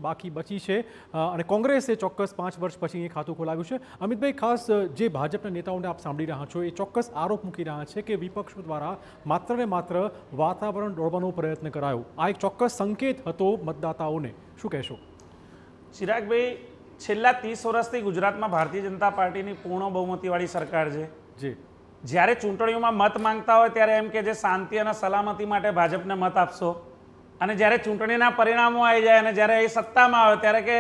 બાકી બચી છે અને કોંગ્રેસે ચોક્કસ 5 વર્ષ પછી એ ખાતું ખોલાવ્યું છે. અમિતભાઈ, ખાસ જે ભાજપના નેતાઓને આપ સાંભળી રહ્યા છો એ ચોક્કસ આરોપ મૂકી રહ્યા છે કે વિપક્ષો દ્વારા માત્ર ને માત્ર વાતાવરણ દોડવાનો પ્રયત્ન કરાયો. આ એક ચોક્કસ સંકેત હતો મતદાતાઓને. શું કહેશો? ચિરાગભાઈ, છેલ્લા 30 વર્ષથી ગુજરાતમાં ભારતીય જનતા પાર્ટીની પૂર્ણ બહુમતીવાળી સરકાર છે. જી. જ્યારે ચૂંટણીઓમાં મત માંગતા હોય ત્યારે એમ કે જે શાંતિ અને સલામતી માટે ભાજપને મત આપશો, અને જ્યારે ચૂંટણીના પરિણામો આવી જાય અને જ્યારે એ સત્તામાં આવે ત્યારે કે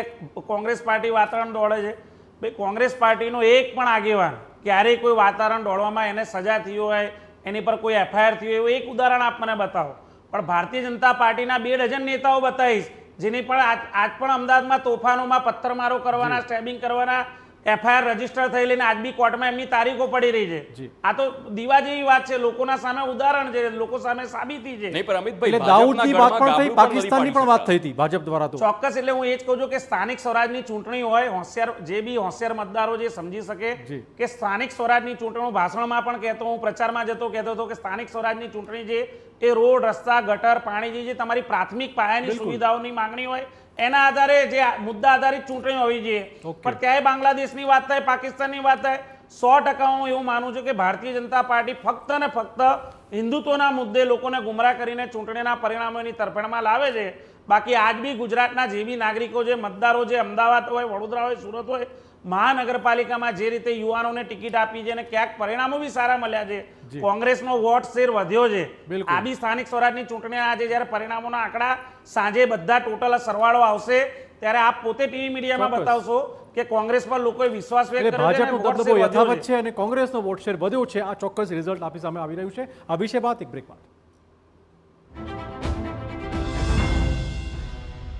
કોંગ્રેસ પાર્ટી વાતાવરણ દોડે છે. ભાઈ, કોંગ્રેસ પાર્ટીનો એક પણ આગેવાન ક્યારેય કોઈ વાતાવરણ દોડવામાં એને સજા થઈ હોય, એની પર કોઈ એફઆઈઆર થઈ હોય એવું એક ઉદાહરણ આપ મને બતાવો. પણ ભારતીય જનતા પાર્ટીના 2 ડઝન નેતાઓ બતાવીશ જેની પણ આજ પણ અમદાવાદમાં તોફાનોમાં પથ્થરમારો કરવાના, સ્ટેબિંગ કરવાના એફઆઈઆર રજીસ્ટર થઈ લઈને આજ બી કોર્ટમાં એમની તારીખો પડી રહી છે. આ તો દીવા જેવી વાત છે, લોકોના સામે ઉદાહરણ છે, લોકો સામે સાબિતી છે. નહીં, પણ અમિતભાઈ, દાઉદની વાત પણ થઈ, પાકિસ્તાનની પણ વાત થઈ હતી ભાજપ દ્વારા. તો ચોક્કસ, એટલે હું એ જ કહું છું કે સ્થાનિક સ્વરાજની ચૂંટણી હોય, હોશિયાર જે બી હોશિયાર મતદારો જે સમજી શકે કે સ્થાનિક સ્વરાજની ચૂંટણી, ભાષણમાં પણ કહેતો, હું પ્રચારમાં જતો કહેતો હતો કે સ્થાનિક સ્વરાજની ચૂંટણી છે એ રોડ, રસ્તા, ગટર, પાણી, જે તમારી પ્રાથમિક પાયાની સુવિધાઓની માંગણી હોય એના આધારે જે મુદ્દા આધારિત ચૂંટણી હોવી જોઈએ. પણ ક્યાંય બાંગ્લાદેશની વાત થાય, પાકિસ્તાનની વાત થાય, 100% હું એવું માનું છું કે ભારતીય જનતા પાર્ટી ફક્ત ને ફક્ત હિન્દુત્વના મુદ્દે લોકોને ગુમરાહ કરીને ચૂંટણીના પરિણામોની તરફેણમાં લાવે છે. બાકી આજ બી ગુજરાતના જે બી નાગરિકો, જે મતદારો, જે અમદાવાદ હોય, વડોદરા હોય, સુરત હોય, મહાનગરપાલિકામાં જે રીતે યુવાનોને ટિકિટ આપી છે અને ક્યાંક પરિણામો બી સારા મળ્યા છે, કોંગ્રેસનો વોટ શેર વધ્યો છે. આ બી સ્થાનિક સ્વરાજની ચૂંટણી આજે જ્યારે પરિણામોના આંકડા સાંજે બધા ટોટલ સરવાળો આવશે ત્યારે આપ પોતે ટીવી મીડિયામાં બતાવશો કે કોંગ્રેસ પર લોકોએ વિશ્વાસ વ્યક્ત કર્યો છે, ભાજપનો દબદબો યથાવત છે અને કોંગ્રેસનો વોટ શેર વધ્યો છે. આ ચોક્કસ રિઝલ્ટ આપણી સામે આવી રહ્યું છે. આ વિશે વાત એક બ્રેક બાદ.